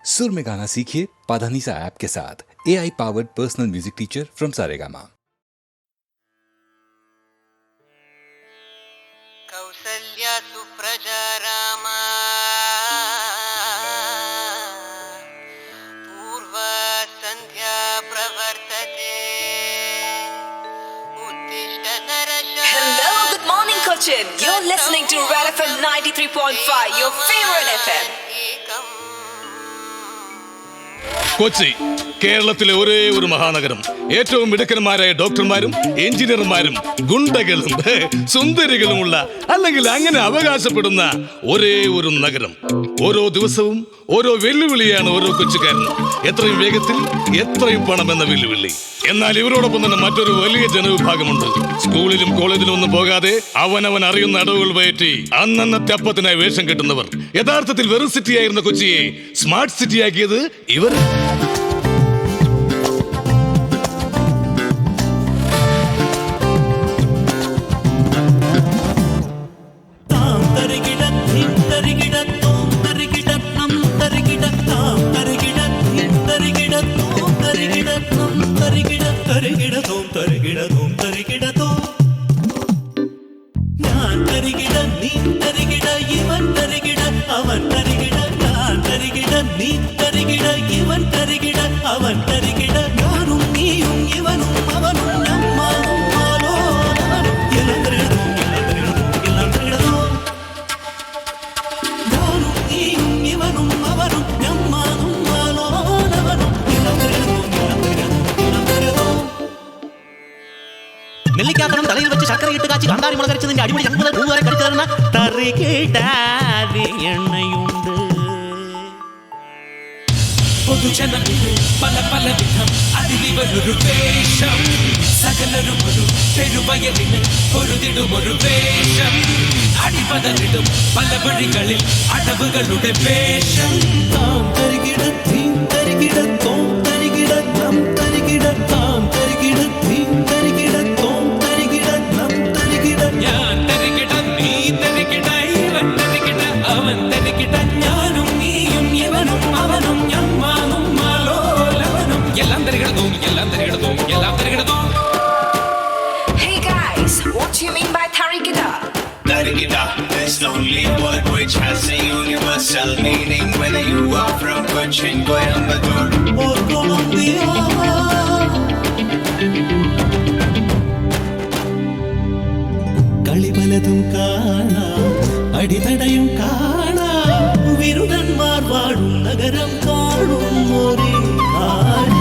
सुर में गाना सीखिए पाधानीसा ऐप के साथ। AI powered personal music teacher from Saregama. Kausalya सुप्रजा रामा पूर्व संध्या प्रवर्तते उत्तिष्ठ नरशार्दूल। Hello, good morning, Cochin. You're listening to Red FM 93.5, your favorite FM. Kochi കേരളത്തിലെ ഒരേ ഒരു മഹാനഗരം. ഏറ്റവും മിടുക്കന്മാരായ ഡോക്ടർമാരും എഞ്ചിനീയർമാരും ഗുണ്ടകളും സുന്ദരികളുമുള്ള, അല്ലെങ്കിൽ അങ്ങനെ അവകാശപ്പെടുന്ന ഒരേ ഒരു നഗരം. ഓരോ ദിവസവും ഓരോ വെല്ലുവിളിയാണ് ഓരോ കൊച്ചുകാരനും. എത്രയും വേഗത്തിൽ എത്രയും പണം എന്ന വെല്ലുവിളി. എന്നാൽ ഇവരോടൊപ്പം തന്നെ മറ്റൊരു വലിയ ജനവിഭാഗമുണ്ട്. സ്കൂളിലും കോളേജിലും ഒന്നും പോകാതെ അവനവൻ അറിയുന്ന അടവുകൾ പയറ്റി അന്നന്നത്തെ അപ്പത്തിനായി വേഷം കെട്ടുന്നവർ. യഥാർത്ഥത്തിൽ വെറും സിറ്റിയായിരുന്ന കൊച്ചിയെ സ്മാർട്ട് സിറ്റിയാക്കിയത് ഇവർ. നെല്ലിക്കാത്തണം തലയിൽ വെച്ച് ശർക്കര ഇട്ട് കാച്ചി കാന്താരി മുളക് അരച്ചതിന്റെ അടിപൊളി ഞങ്ങൾ പൂവരെ കടിച്ചു തരുന്ന എണ്ണയുണ്ട്. പൊതുജനങ്ങൾ പല പല വിധം അതിലിവരൊരു വേഷം. സകലരും ഒരു പെരുവയലിന് പൊരുതിടുമൊരു വേഷം. അടിപതറിടും പല വഴികളിൽ അടവുകളുടെ വേഷം. താം തരികിട തീം തരികിട തോം തരികിട നം തരികിട താം തരികിട തീം തരികിട തോം തരികിട നം തരികിട. ഞാൻ തരികിട നീ തരികിട ഇവൻ തരികിട അവൻ തരികിട ഞാനും നീയും ഇവനും അവനും ഞമ്മാനും മാലോലവനും. എല്ലാം തരികിടതും എല്ലാം തരികിടതും എല്ലാം തരികിടതും. Hey guys, what do you mean by Tarigida? Tarigida is the only word which has a universal meaning, whether you are from Cochin, Coimbatore or Colombia. കളിപലതും കാണാം, അടിതടയും കാണാം. വിരുടന്മാർ വാഴും നഗരം കാണും ഒരേ കാര്യം.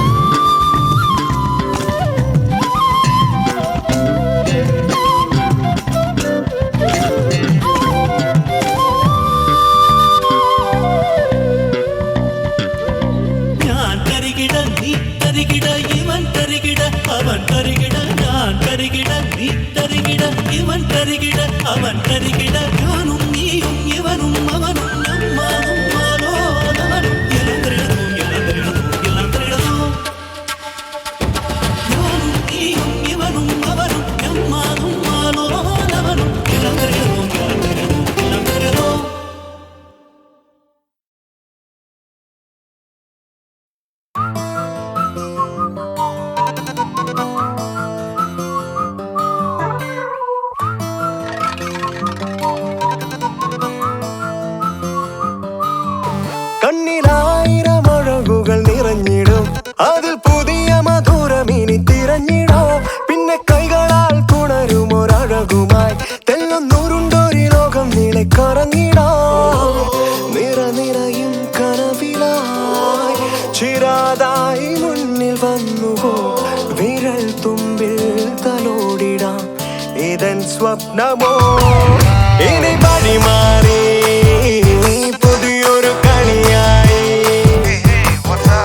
ഞാൻ തരികിട നീ തരികിട ഇവൻ തരികിട അവൻ തരികിട. ഞാൻ തരികിട നീ തരികിട ഇവൻ തരികിട അവൻ തരികിട ഞാനും നീയും ഇവനും അവനും നമ്മാനും മാലോലവനും. എല്ലാം തരികിടതും എല്ലാം തരികിടതും എല്ലാം തരികിടതും. ഞാനും നീയും ഇവനും അവനും നമ്മാനും മാലോലവനും. എല്ലാം തരികിടതും എല്ലാം തരികിടതും എല്ലാം തരികിടതും. കണ്ണിലായിരം അഴകുകൾ നിറഞ്ഞിടും, അതിൽ പുതിയ മധുരമിനി തിരഞ്ഞിടോ. പിന്നെ കൈകളാൽ പുണരും ഒരഴകുമായി തെല്ലുന്നുരുണ്ടൊരു ലോകം നീളെ കറങ്ങിടോ. നിറനിറയും കനവിലായി ചിരാതായി മുന്നിൽ വന്നുവോ. വിരൽ തുമ്പിൽ തലോടിടാം ഇതൻ സ്വപ്നമോ. ഇനി വഴിമാറി പുതിയൊരു കളിയായി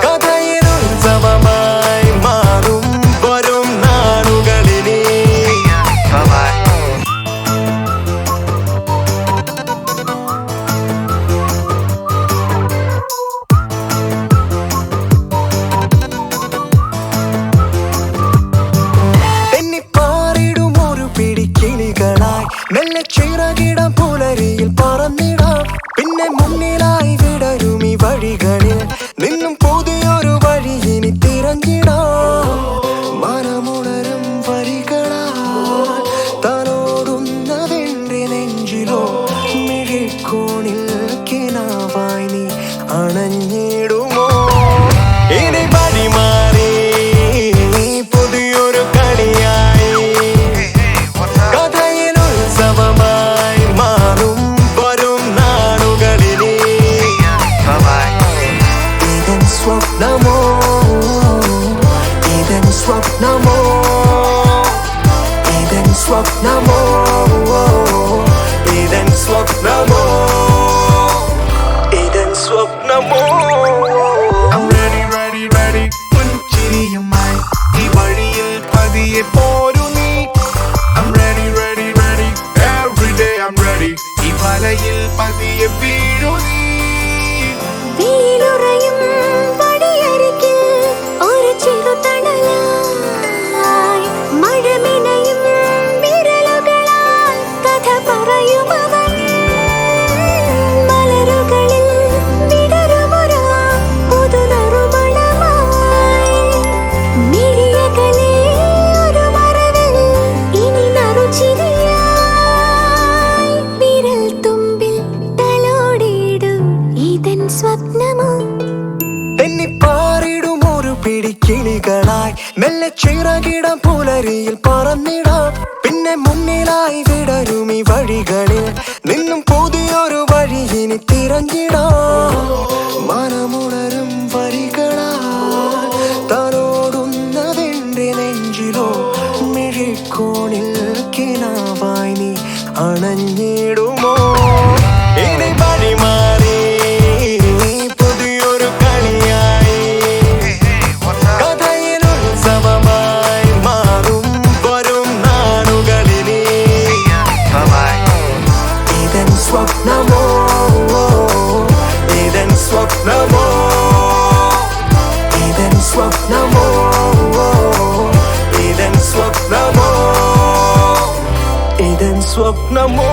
കഥയിലുത്സവമായി മാറും വരും നാളുകളിലേ. തെന്നിപ്പാറിടും ഒരു പിടിക്കിളികളായി മെല്ലെ ചിറകിടം പുലരിയിൽ പറന്നിടാം. പിന്നെ മുന്നിലായി വിടരും ഈ വഴികളിൽ അണഞ്ഞിടുമോ ഇനി വഴി മാറി പുതിയൊരു കളിയായി കഥയിൽ ഉത്സവമായി മാറും വരും നാളുകളിലെ ഇതൻ സ്വപ്നമോ ഇതൻ സ്വപ്നമോ ഇതൻ സ്വപ്നമോ ഇതൻ സ്വപ്നമോ ഇതൻ സ്വപ്നമോ I'm ready, ready, ready. പുഞ്ചിരിയുമായി ഈ വഴിയിൽ പതിയെ പോരു നീ. I'm ready, ready, ready. Every day I'm ready. ഈ വലയിൽ പതിയെ വീഴു നീ. വീലുറയും പടിയരികിൽ ഒരു ചെറുതണലായി മഴമിനയും വിരലുകളാൽ കഥ പറയുമവൻ മലരുകളിൽ വിടരുമൊരു പുതുനറുമണമായി മിഴിയകലെ ഒരു മറവിൽ ഇനി നറുചിരിയായി വിരൽ തുമ്പിൽ തലോടിയിടും ഇതൻ സ്വപ്നമോ തെന്നിപ്പാറിടും ഒരു പിടി കിളികളായി മെല്ലെ ചിറകിടം പുലരിയിൽ പറന്നിടാം പിന്നെ മുന്നിലായി വിടരും ഈ വഴികളിൽ നിന്നും പുതിയൊരു വഴി ഇനി തിരഞ്ഞിടാം മനമുണരും വരികളാൽ തലോടുന്നതെന്റെ നെഞ്ചിലോ മിഴിക്കോണിൽ കിനാവായി നീ അണഞ്ഞിടുമോ ഇനി വഴി മാറി പുതിയൊരു കളിയായി കഥയിൽ ഉത്സവമായി മാറും വരും നാളുകളിലെ ഇതൻ സ്വപ്നമോ ഇതൻ സ്വപ്നമോ ഇതൻ സ്വപ്നമോ ഇതൻ സ്വപ്നമോ ഇതൻ സ്വപ്നമോ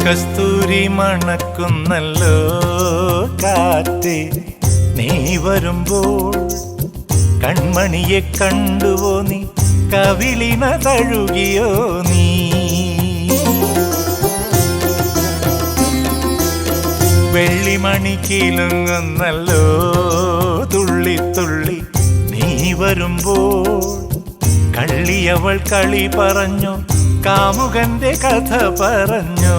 കസ്തൂരി മണക്കുന്നല്ലോ കാറ്റ് നീ വരുമ്പോൾ കൺമണിയെ കണ്ടുവോ നീ കവിളിന തഴുകിയോ നീ വെള്ളിമണി കിലുങ്ങുന്നല്ലോ തുള്ളി തുള്ളി നീ വരുമ്പോൾ കള്ളിയവൾ കളി പറഞ്ഞു കാമുകന്റെ കഥ പറഞ്ഞു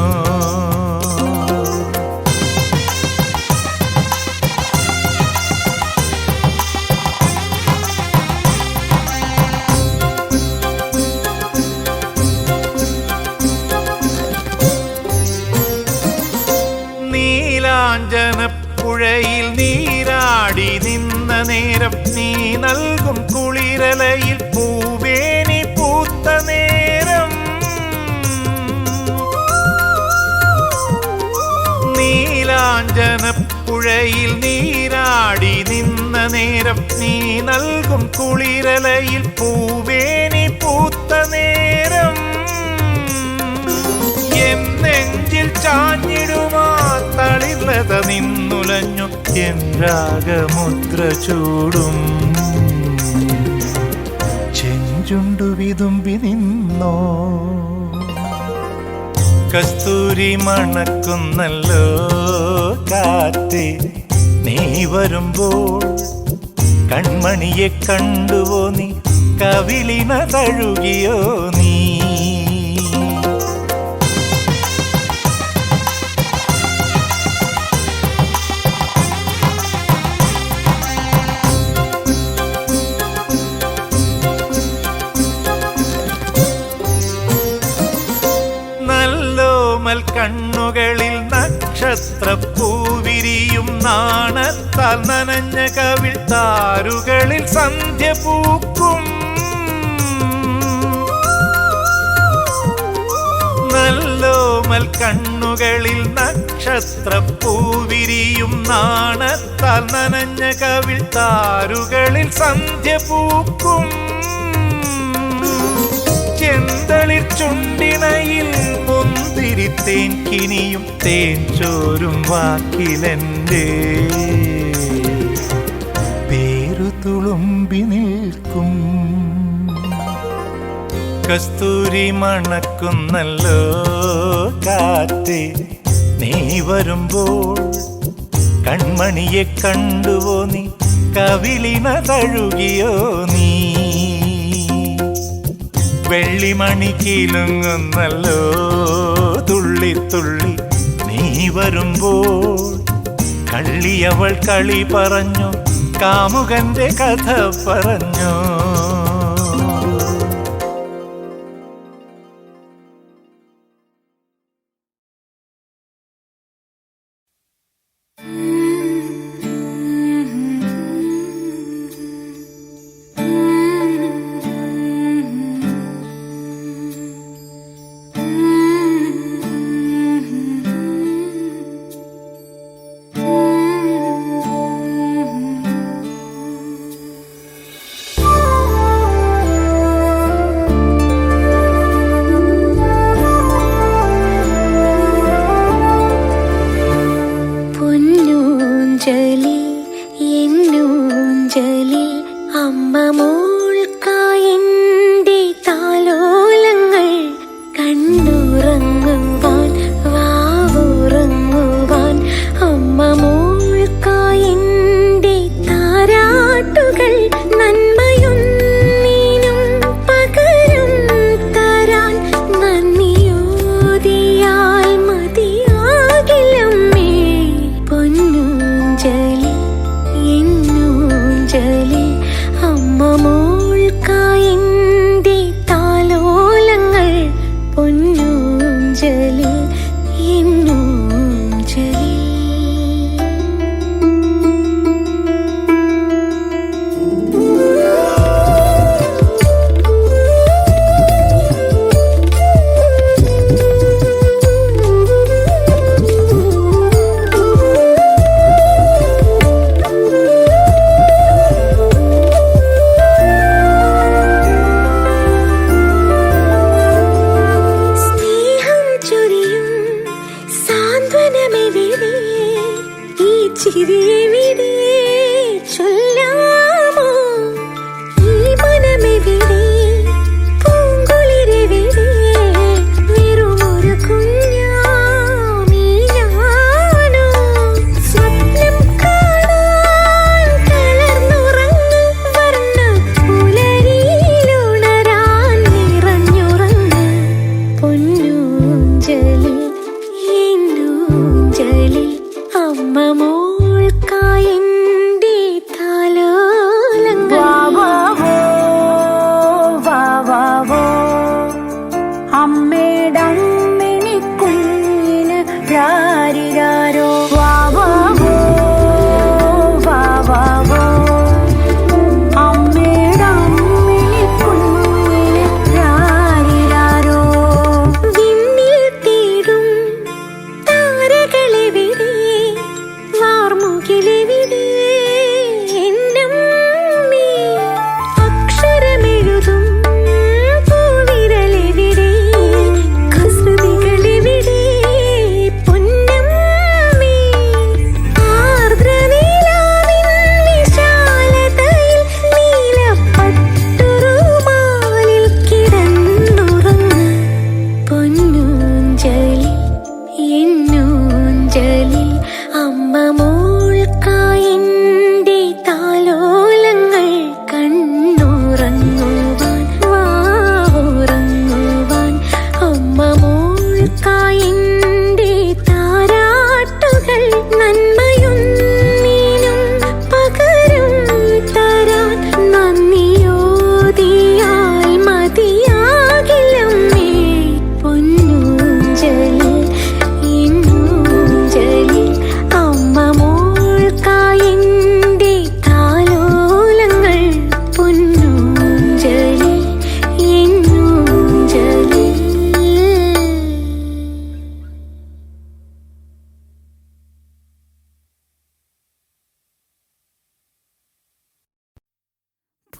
നീലാഞ്ജനപ്പുഴയിൽ നീരാടി നിന്ന നേരം നീ നൽകും കുളിരലയിൽ പൂവേനി പൂത്ത നേരം നീലാഞ്ജനപ്പുഴയിൽ നീരാടി നിന്ന നേരം നീ നൽകും കുളിരലയിൽ പൂവേനി പൂത്ത നേരം എന്നെഞ്ചിൽ ചാഞ്ഞിടുമാ തളിർലത നിന്നുലഞ്ഞു രാഗമുദ്ര ചൂടും ചെഞ്ചുണ്ടു വിതുമ്പി നിന്നോ കസ്തൂരി മണക്കുന്നല്ലോ കാറ്റ് നീ വരുമ്പോൾ കൺമണിയെ കണ്ടുവോ നീ കവിളിന തഴുകിയോ നീ നക്ഷത്രപ്പൂവിരിയും നാണത്താൽ നനഞ്ഞ കവിൾ താരുകളിൽ സന്ധ്യ പൂക്കും. നല്ലോമൽ കണ്ണുകളിൽ നക്ഷത്രപ്പൂവിരിയും. നാണത്താൽ നനഞ്ഞ കവിൾ താരുകളിൽ സന്ധ്യ പൂക്കും. ചെന്തളിർ ചുണ്ടിണയിൽ മുന്തിരിത്തേൻ കിനിയും. തേൻ ചോരും വാക്കിലെൻ്റെ പേരു തുളുമ്പി നിൽക്കും. കസ്തൂരി മണക്കുന്നല്ലോ കാറ്റേ, നീ വരുമ്പോൾ കൺമണിയെ കണ്ടുവോ നീ? കവിളിന തഴുകിയോ നീ? വെള്ളിമണി കിലുങ്ങുന്നല്ലോ തുള്ളി തുള്ളി, നീ വരുമ്പോൾ കള്ളിയവൾ കളി പറഞ്ഞു. കാമുകന്റെ കഥ പറഞ്ഞു.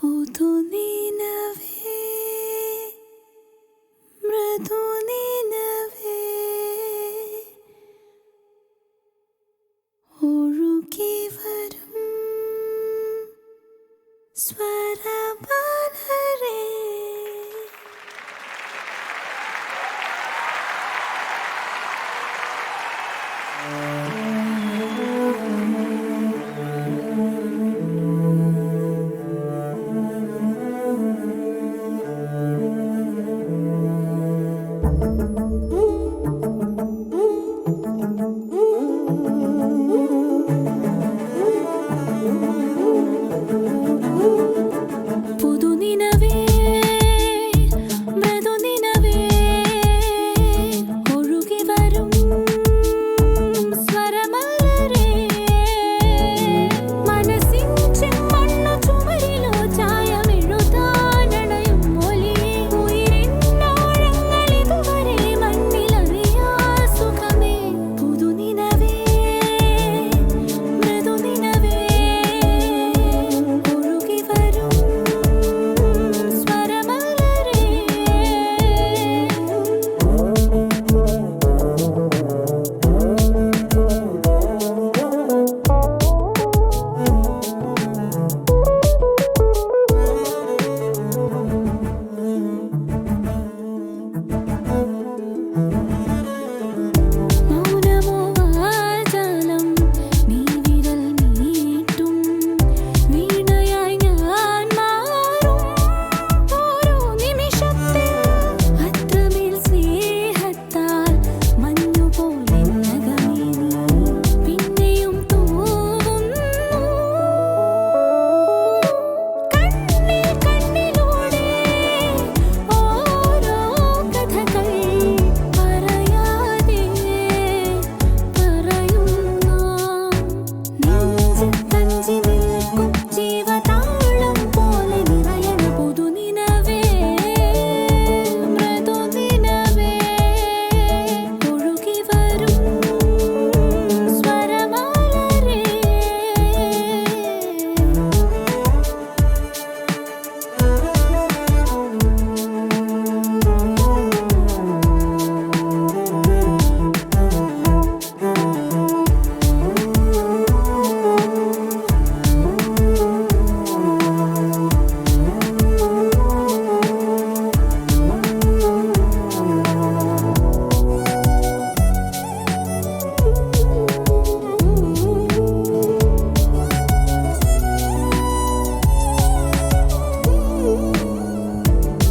പുതുനിനവേ മൃദുനിനവേ ഒഴുകി വരും സ്വരബാലരേ. പുതുനിനവേ മൃദുനിനവേ ഒഴുകി വരും സ്വരമലരേ. മനസ്സിൻ ചെമ്മണ്ണു ചുവരിലോ ചായമെഴുതാനണയും ഒലിയേ. ഉയിരിന്നാഴങ്ങളിതുവരെ മണ്ണിലറിയാ സുഖമേ. പുതുനിനവേ മൃദുനിനവേ ഒഴുകി വരും സ്വരമലരേ. മൗനമോ വാചാലം നീ വിരൽ നീട്ടും വീണയായി ഞാൻ മാറും ഓരോ നിമിഷത്തിൽ. അത്രമേൽ സ്നേഹത്താൽ മഞ്ഞുപോലെ നഗമേ നീ പിന്നെയും തൂവുന്നു. കണ്ണിൽ കണ്ണിലൂടെ ഓരോ കഥകൾ പറയാതെ പറയുന്നു. നെഞ്ചിൽ തഞ്ചി നിൽക്കും ജീവതാളം പോലെ നിറയണ പുതുനിനവേ മൃദുനിനവേ ഒഴുകി വരും സ്വരമലരേ.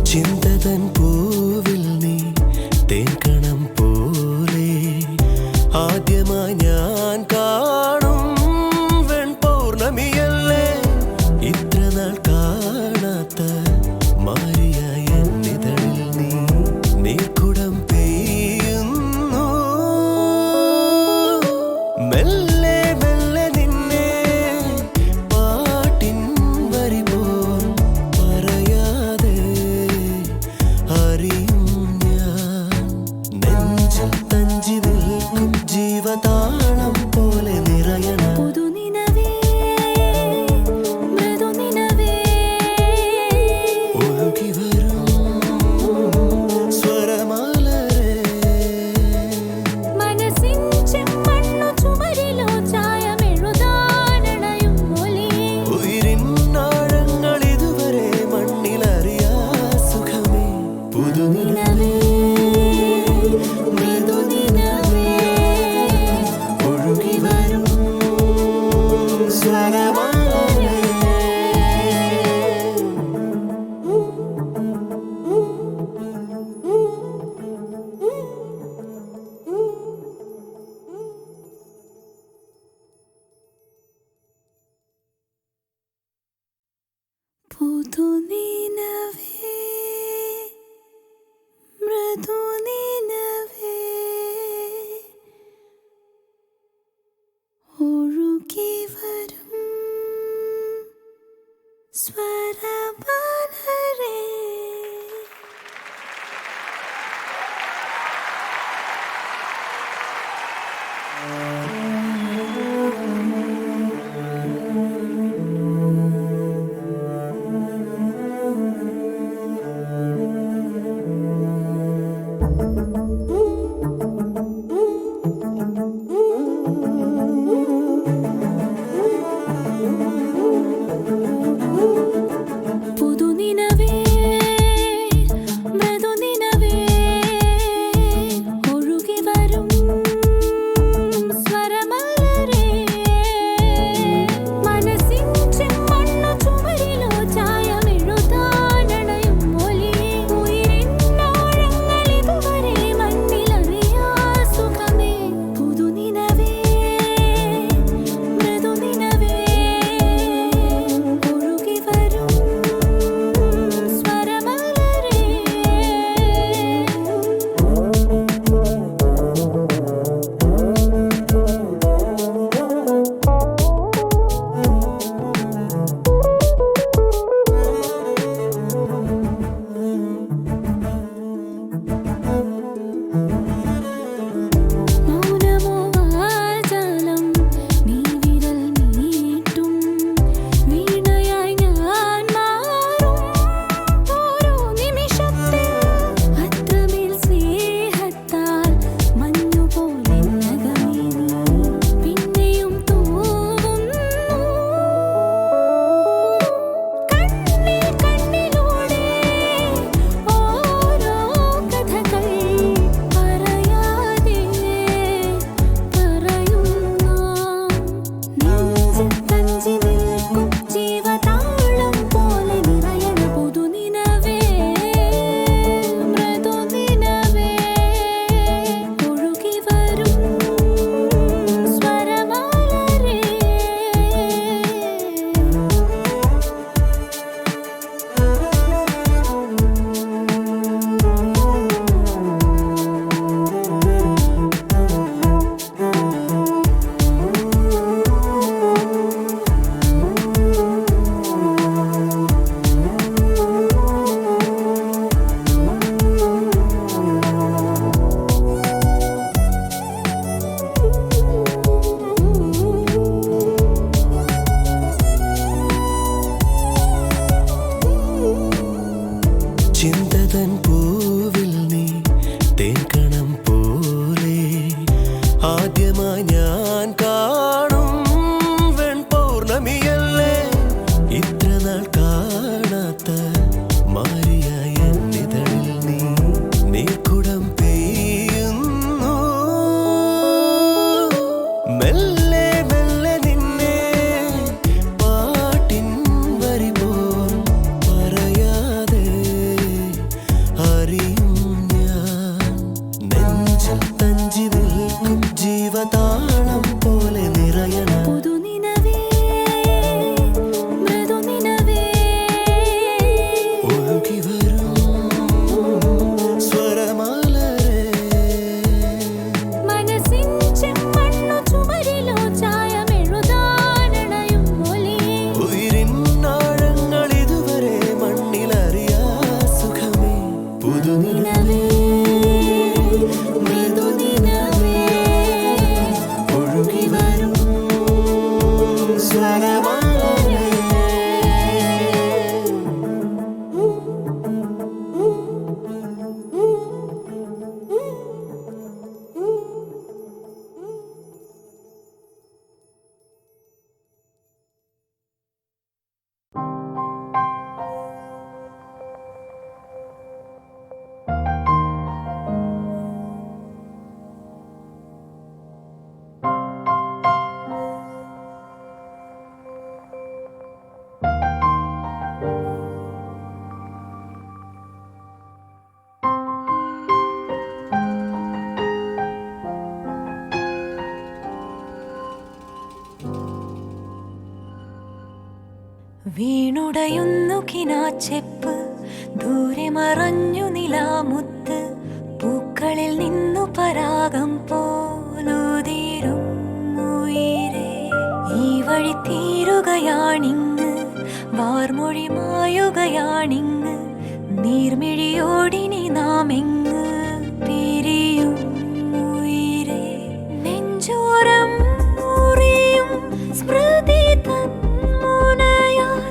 ചിന്തതൻ പൂവിൽ നീ തേൻകണം പോലെ ആദ്യമായി ഞാൻ കാണും വെൺപൗർണമിയല്ലേ. ഇത്ര നാൾ കാണാത്ത മാറിയായ എന്നിതളിൽ നീ നീർക്കുടം പെയ്യുന്നു. മെല്ലെ മെല്ലെ നിന്നെ പാട്ടിൻ വരി പോൽ പറയാതെ അറിയും ഞാൻ. നെഞ്ചിൽ തഞ്ചി നിൽക്കും ജീവതാളം പോലെ നിറയണ പുതുനിനവേ മൃദുനിനവേ ഒഴുകി വരും സ്വരമാലരേ. മനസ്സിൻ ചെമ്മണ്ണു ചുവരിലോ ചായമെഴുതാനണയും ഒലിയേ. ഉയിരിന്നാഴങ്ങളിതുവരെ മണ്ണിലറിയാ സുഖമേ. പുതുനിനവേ മൃദുനിനവേ ഒഴുകി വരും സ്വരമാലരേ. പുതുനിനവേ മൃദുനിനവേ ഒഴുകി വരും സ്വരബാലരേ. തൻ പൂവിൽ നീ തേൻകണം പോലെ ആദ്യമായി ഞാൻ കാണും വെൺപൗർണമിയല്ലേ ഇത്ര നാൾ കാണാത്ത മാറിയായ എന്നിതളിൽ നീ നീർക്കുടം പെയ്യുന്നു മെല്ലെ മെല്ലെ നിന്നെ പാട്ടിൻ വരി പോൽ പറയാതെ അറിയും ഞാൻ നെഞ്ചിൽ തഞ്ചി നിൽക്കും ജീവതാളം പോലെ നിറയണം പുതുനിനവേ മൃദുനിനവേ ഒഴുകി വരും സ്വരമാലരേ മനസ്സിൻ ചെമ്മണ്ണു ചുമരിലോ ചായമെഴുതാനണയും ഒലിയേ ഉയിരിൻ ആഴങ്ങൾ ഇതുവരെ മണ്ണിലറിയാ സുഖമേ പുതുനിലവേ മൃദുനിലവേ ഒഴുകി വരും സ്വരമാലരേ വീണുടയുന്നു കിനാച്ചെപ്പ് ദൂരെ മറഞ്ഞു നിലാമുത്ത് പൂക്കളിൽ നിന്നു പരാഗം പോലുതിരും ഉയിരേ ഈ വഴി തീരുകയാണിങ്ങ് വാർമൊഴി മായുകയാണിങ്ങ് നീർമിഴിയോടിനി നാം എങ്ങ് പിരിയും ഉയിരേ നെഞ്ചോരം മുറിയും സ്മൃതി തൻ മുനയാൽ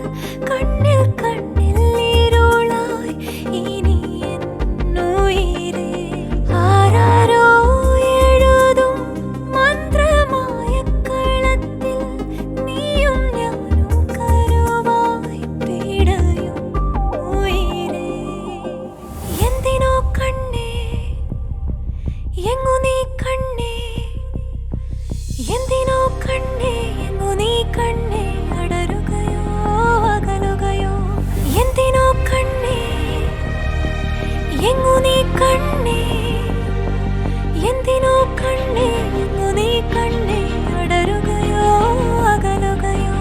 കണ്ണിൽ കണ്ണിൽ ഇരുളായി ഇനി എന്നുയിരേ ആരാരോ എഴുതും മന്ത്രമായ കളത്തിൽ നീയും ഞാനും കരുവായി പിടയും ഉയിരേ എന്തിനോ കണ്ണേ എങ്ങു നീ കണ്ണേ എന്തിനോ കണ്ണേ എങ്ങു നീ കണ്ണേ അടരുകയോ അകലുകയോ എന്തിനോ കണ്ണേ എങ്ങു നീ കണ്ണേ എന്തിനോ കണ്ണേ എങ്ങു നീ കണ്ണേ അടരുകയോ അകലുകയോ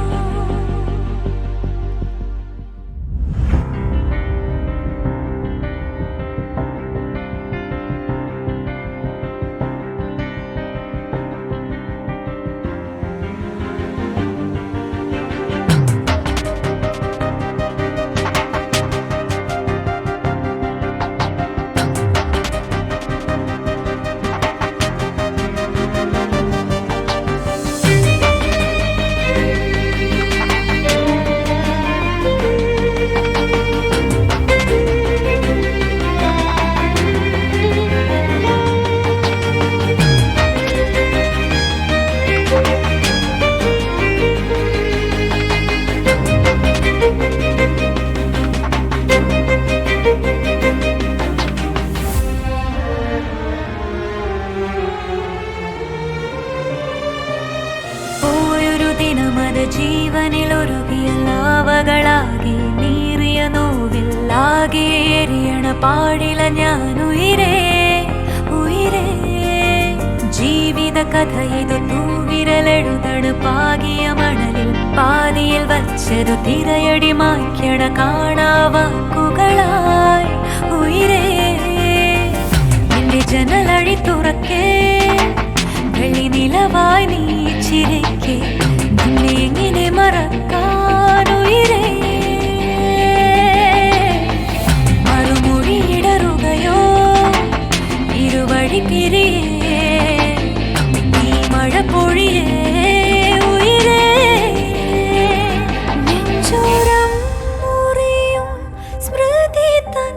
ജീവനിലൊരുകിയ ലാവകളാകെ നീറിയ നോവില്ലാകെ എരിയണ പാടില ഞാൻ ഉയിരേ ഉയിരേ ജീവിത കഥ ഇത് തൂവിരലെഴുതണ് പാകിയ മണലിൽ പാതിയിൽ വച്ചതു തിരയടി മായ്ക്കണ കാണാവാക്കുകളായി ഉയിരേ നിന്റെ ജനലഴി തുറക്കേ വെള്ളി നിലവായി നീ ചിരിക്കേ നിന്നെ എങ്ങനെ മറക്കാനുയിരേ മറുമൊഴിയിടറുകയോ ഇരുവഴി പിരിയേ നീ മഴ പൊഴിയേ ഉയിരേ നെഞ്ചോരം മുറിയും സ്മൃതി തൻ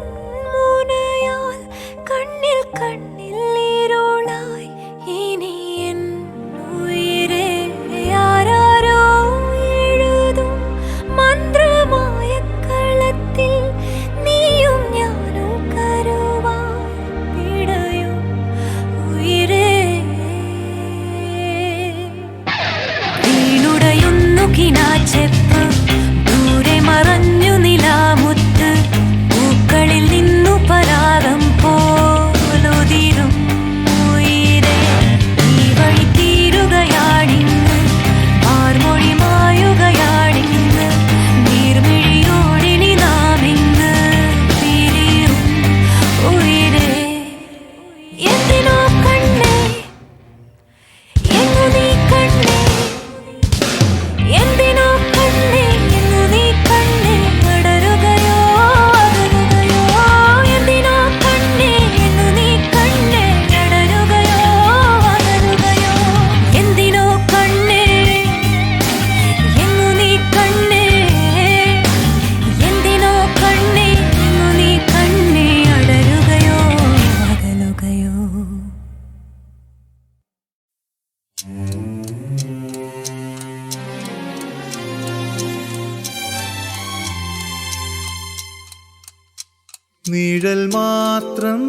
നിഴൽ മാത്രം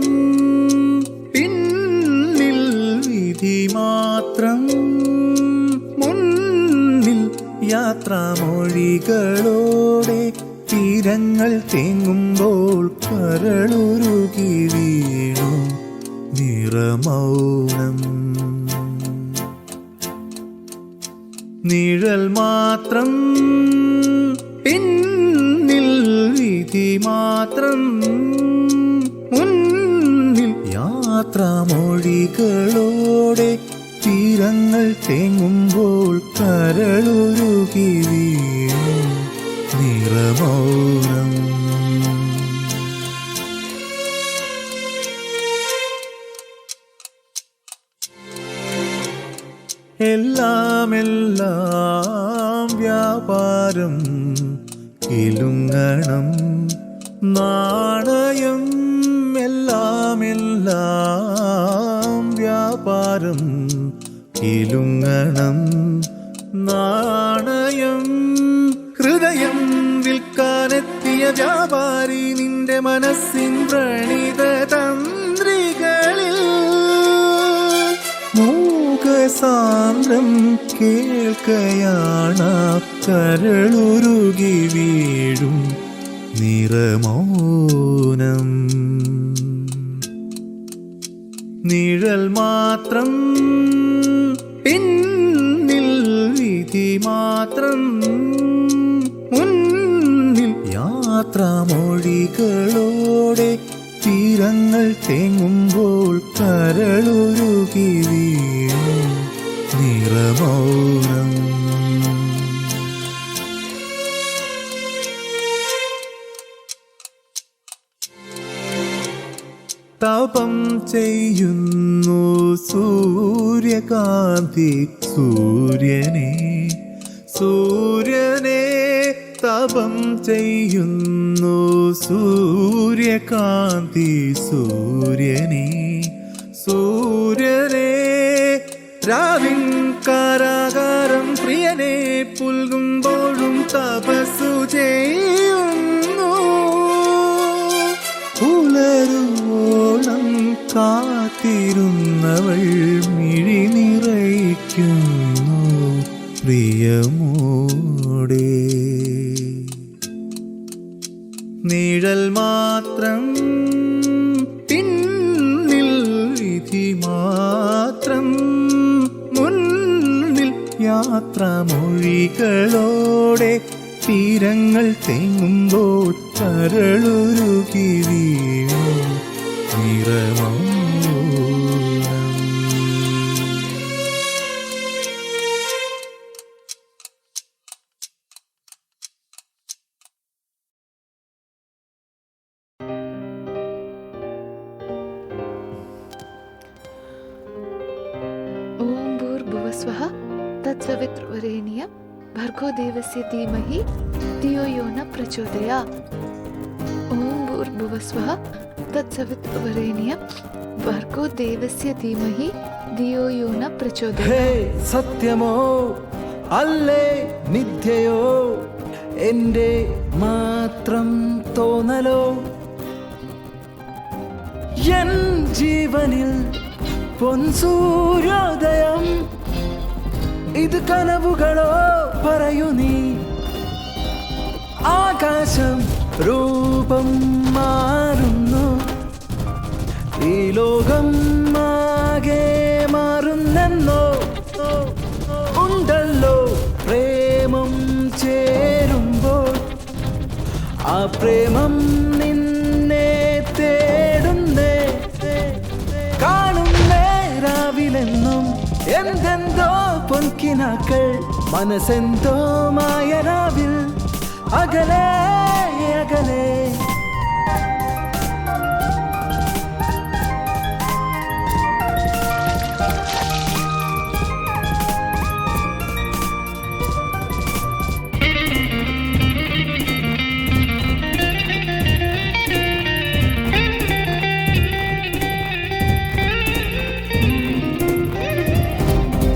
പിന്നിൽ വിധി മാത്രം മുന്നിൽ യാത്രാമൊഴികളോടെ തീരങ്ങൾ തേങ്ങുമ്പോൾ കരളുരുകി വീണു നിറമൗനം. നിഴൽ മാത്രം പിന്നിൽ വിധി മാത്രം മുന്നിൽ യാത്രാമൊഴികളോടെ തീരങ്ങൾ തേങ്ങുമ്പോൾ കരളുരുകി വീണു നിറമൗനം. എല്ലാം വ്യാപാരം കിലുങ്ങണം നാണയം. എല്ലാം വ്യാപാരം കിലുങ്ങണം നാണയം. ഹൃദയം വിൽക്കാനെത്തിയ വ്യാപാരി നിന്റെ മനസ്സിൻ വ്രണിത തന്ത്രികളിൽ മൂകസാന്ദ്രം കേൾക്കയാണ് കരളുരുകി വീഴും നിറമൗനം. നിഴൽ മാത്രം പിന്നിൽ വിധി മാത്രം മുന്നിൽ യാത്രാമൊഴികളോടെ തീരങ്ങൾ തേങ്ങുമ്പോൾ കരളുരുകി വീണു നിറമൗനം. തപം ചെയ്യുന്നു സൂര്യകാന്തി സൂര്യനെ തപം ചെയ്യുന്നു സൂര്യകാന്തി സൂര്യനെ രാവിൻ കാരാകാരം പ്രിയനെ പുൽകുമ്പോഴും തപസ്സു ചെയ്യുന്നു. പുലരുവോളം കാത്തിരുന്നവൾ മിഴി നിറയ്ക്കുന്നു പ്രിയമോടെ. നിഴൽ മാത്രം പിന്നിൽ വിധി മാത്രം മുന്നിൽ യാത്രാമൊഴികളോടെ തീരങ്ങൾ തേങ്ങുമ്പോൾ കരളുരുകി വീണു നിറമൗനം. ഓം ഭൂർഭുവസ്വഃ തത്സവിതുർവരേണ്യം ഭർഗോ ദേവസ്യ ധീമഹി ധിയോ യോ ന പ്രചോദയാത്. ഓം ഭൂർഭുവസ്വഃ തത്സവിതുർവരേണ്യം ഭർഗോ ദേവസ്യ ധീമഹി ധിയോ യോ ന പ്രചോദയാത്. സത്യമോ അല്ലേ മിഥ്യയോ എൻ്റെ മാത്രം തോന്നലോ എൻ ജീവനിൽ പൊൻസൂര്യോദയം ഇത് കനവുകളോ പറയൂ നീ. ആകാശം രൂപം മാറുന്നു ഈ ലോകം ആകെ മാറുന്നെന്നോ ഉണ്ടല്ലോ പ്രേമം ചേരുമ്പോൾ ആ പ്രേമം നിന്നെ തേടുന്നേ. കാണുന്നേ രാവിലെന്നും എന്തെന്തോ പൊൻകിനാക്കൾ മനസ്സെന്തോ മായ രാവിൽ അകലെ അകലെ.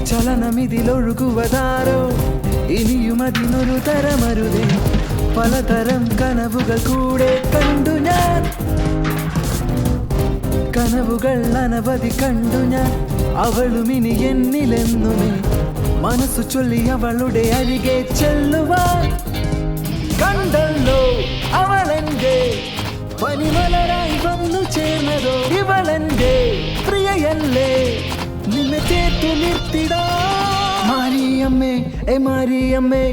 ചലനമിതിലൊഴുകുവതാരോ ഇനിയും അതിനൊരു തരമരുതേ. പലതരം കനവുകൾ കൂടെ കണ്ടു ഞാൻ, കനവുകൾ അനവധി കണ്ടു ഞാൻ. അവളും ഇനി എന്നിലെന്നുമേ മനസ്സു ചൊല്ലി അവളുടെ അരികെ ചെല്ലുവാൻ. കണ്ടല്ലോ അവളെന്റെ പനിമലരായി വന്നു ചേർന്നതോ, ഇവളെന്റെ പ്രിയയല്ലേ നിന്നെ ചേർത്തു നിർത്തിടാ. മാരിയമ്മേ എ മാരിയമ്മേ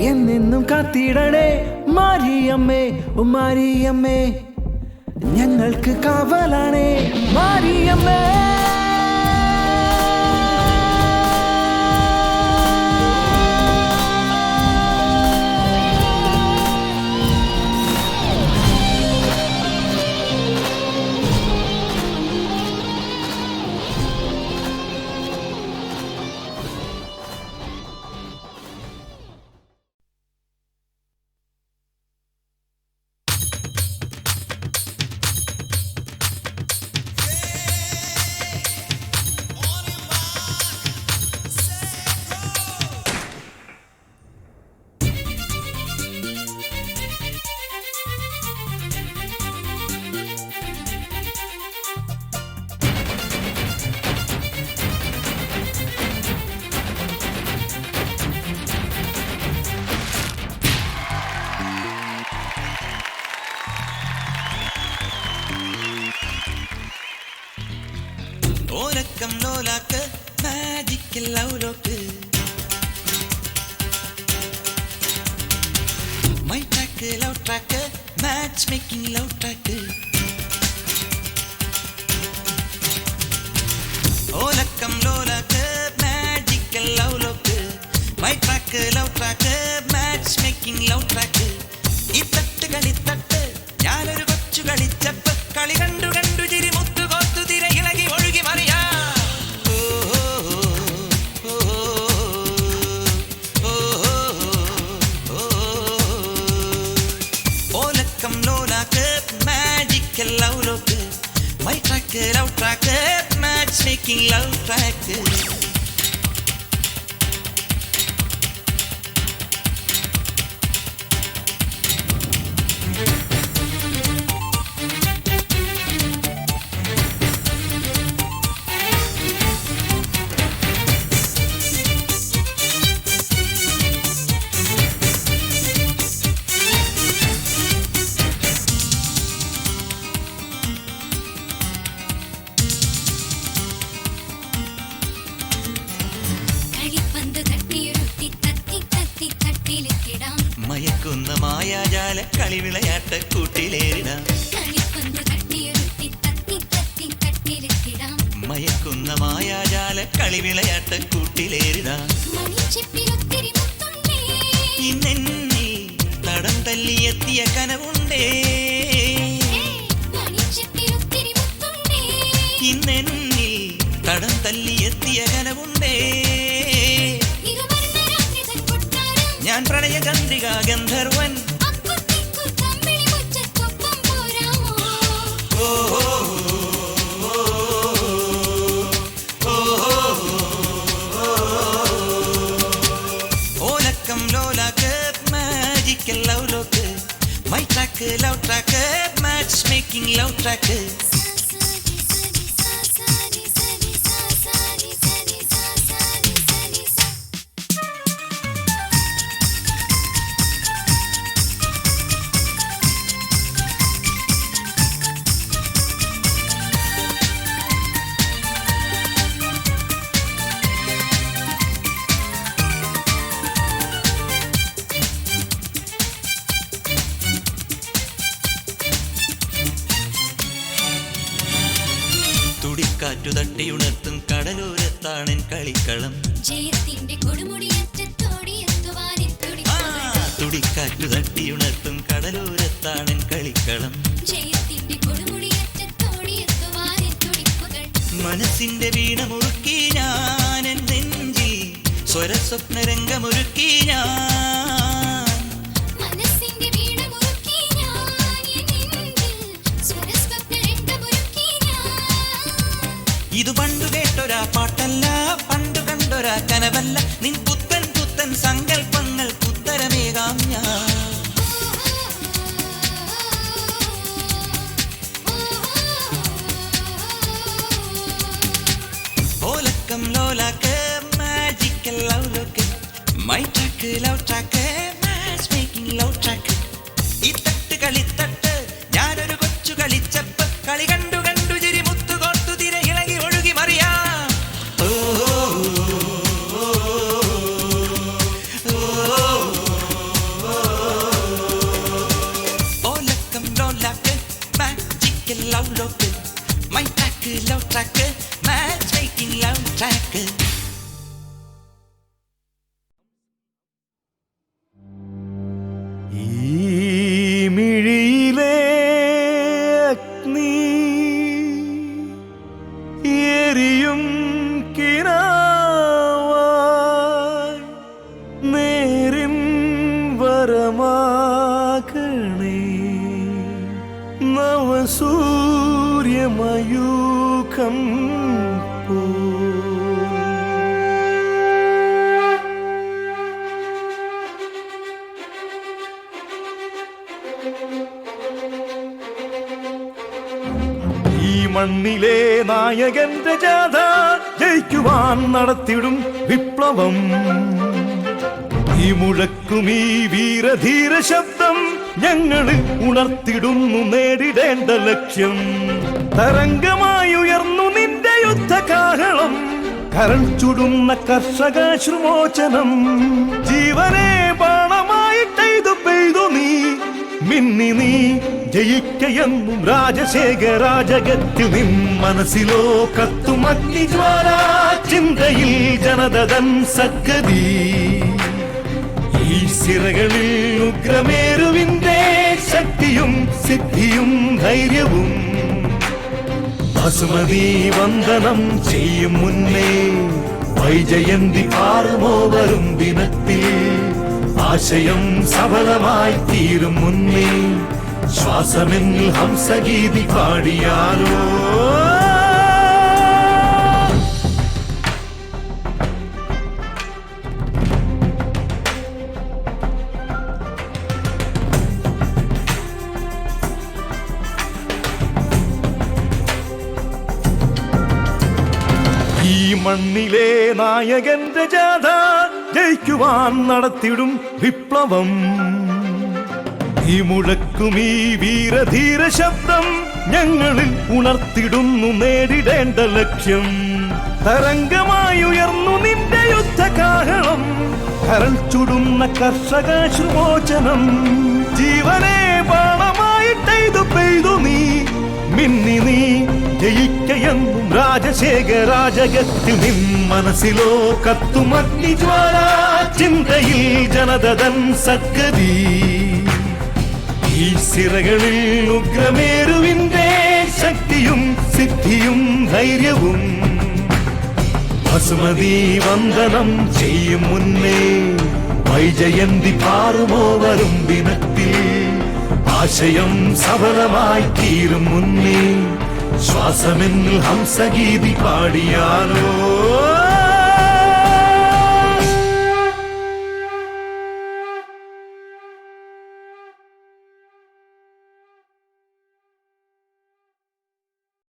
എന്നെന്നും കാത്തിടണേ. മാരിയമ്മേ ഓ മാരിയമ്മേ ഞങ്ങൾക്ക് കാവലാണേ. മാരിയമ്മേ ഓരക്കം ലോലാക്ക് magical love lock my track love track match making love track. ഓലക്കം ലോലാക്ക് magical love lock my track love track match making love track. ഈ തട്ട് കളിത്തട്ട് ഞാനൊരു കൊച്ചു കളിച്ചപ്പ് കളി കണ്ടു കണ്ടു ചിരി മുത്തു കോത്തു തിര ഇളകി ഒഴുകി മറിയാ. ഓലക്കം ലോലാക്ക് magical love lock my track love track match making love track. മയക്കുന്ന മായാജാല കളിവിളയാട്ട കൂട്ടിലേറിടാം. മയക്കുന്ന മായാജാല കളിവിളയാട്ട കൂട്ടിലേറിടാം. ഇന്നെന്നിൽ തടം തല്ലിയെത്തിയ കനവുണ്ടേ, ഇന്നെന്നിൽ തടം തല്ലിയെത്തിയ കനവുണ്ടേ. ഞാൻ പ്രണയ ചന്ദ്രിക ഗന്ധർവൻ. ഓലക്കം ലോലാക്ക് magical love lock my track love track match making love track. തുടിക്കാറ്റു തട്ടിയുണർത്തും കടലോരത്താണൻ കളിക്കളം. തുടിക്കാറ്റു തട്ടിയുണർത്തും കടലോരത്താണൻ കളിക്കളം. മനസ്സിന്റെ വീണ മുറുക്കി ഞാൻ എൻ നെഞ്ചിൽ സ്വരസ്വപ്നരംഗമൊരുക്കി ഞാൻ. ഇത് പണ്ടു കേട്ടൊരാ പാട്ടല്ല, പണ്ടു കണ്ടൊരാ കനവല്ല. നിൻ പുത്തൻ പുത്തൻ സങ്കൽപ്പങ്ങൾ ഉത്തരമേകാം ഞാൻ. like a magical love look. My track, love track, matchmaking love track. ഈ തട്ട് കളിത്തട്ട് ഞാനൊരു കൊച്ചു കളിച്ചപ്പ് കളി കണ്ടു കണ്ടു ചിരി മുത്തു കോർത്തു തിര ഇളകി ഒഴുകി മറിയാം. ഓലക്കം ലോലാക്ക് magical love lock. My track, love track, matchmaking love track. ഈ മിഴിയിലെ അഗ്നി എരിയും കിനാവായി നേരിൻ വരമാകണേ നവസൂര്യമയൂഖം പോ. ഈ മണ്ണിലെ നായകന്റെ ജാഥ ജയിക്കുവാൻ നടത്തിടും വിപ്ലവം. ഈ മുഴക്കും ഈ വീരധീര ശബ്ദം ഞങ്ങളിൽ ഉണർത്തിടുന്നു നേടിടേണ്ട ലക്ഷ്യം. തരംഗമായി ഉയർന്നു നിന്റെ യുദ്ധകാഹളം കരൾ ചുടുന്ന കർഷകാശ്രുമോചനം. ജീവനെ ബാണമായിട്ടെയ്തു പെയ്തു നീ മിന്നി നീ ജയിക്കയെന്നും രാജശേഖരാജകത്തിൽ നിൻ മനസ്സിലോ കത്തും അഗ്നിജ്വാല ചിന്തയിൽ ജനതൻ സദ്ഗതി. ഈ സിരകളിൽ ഉഗ്രമേരുവിന്റെ ശക്തിയും സിദ്ധിയും ധൈര്യവും. ബസുമതി വന്ദനം ചെയ്യും മുന്നേ വൈജയന്തി പാറുമോ വരും ദിനത്തിൽ. ആശയം സഫലമായി തീരും മുന്നേ ശ്വാസമെന്നിൽ ഹംസഗീതി പാടിയാലോ. ഈ മണ്ണിലെ നായകന്റെ ജാഥ ജയിക്കുവാൻ നടത്തിടും വിപ്ലവം. ഈ മുഴക്കും ഈ വീരധീര ശബ്ദം ഞങ്ങളിൽ ഉണർത്തിടുന്നു നേടിടേണ്ട ലക്ഷ്യം. തരംഗമായി ഉയർന്നു നിന്റെ യുദ്ധകാഹളം കരൾ ചുടുന്ന കർഷകാശ്രുമോചനം. ജീവനെ ബാണമായിട്ടെയ്തു പെയ്തു നീ മിന്നി നീ ജയിക്കയെന്നും രാജശേഖരാജകത്തിൽ നിൻ മനസ്സിലോ കത്തും അഗ്നിജ്വാല ചിന്തയിൽ ജനതൻ സദ്ഗതി. ഈ സിരകളിൽ ഉഗ്രമേരുവിന്റെ ശക്തിയും സിദ്ധിയും ധൈര്യവും. ബസുമതി വന്ദനം ചെയ്യും മുന്നേ വൈജയന്തി പാറുമോ വരും ദിനത്തിൽ. ആശയം സഫലമായി തീരും മുന്നേ ശ്വാസമെന്നിൽ ഹംസഗീതി പാടിയാലോ.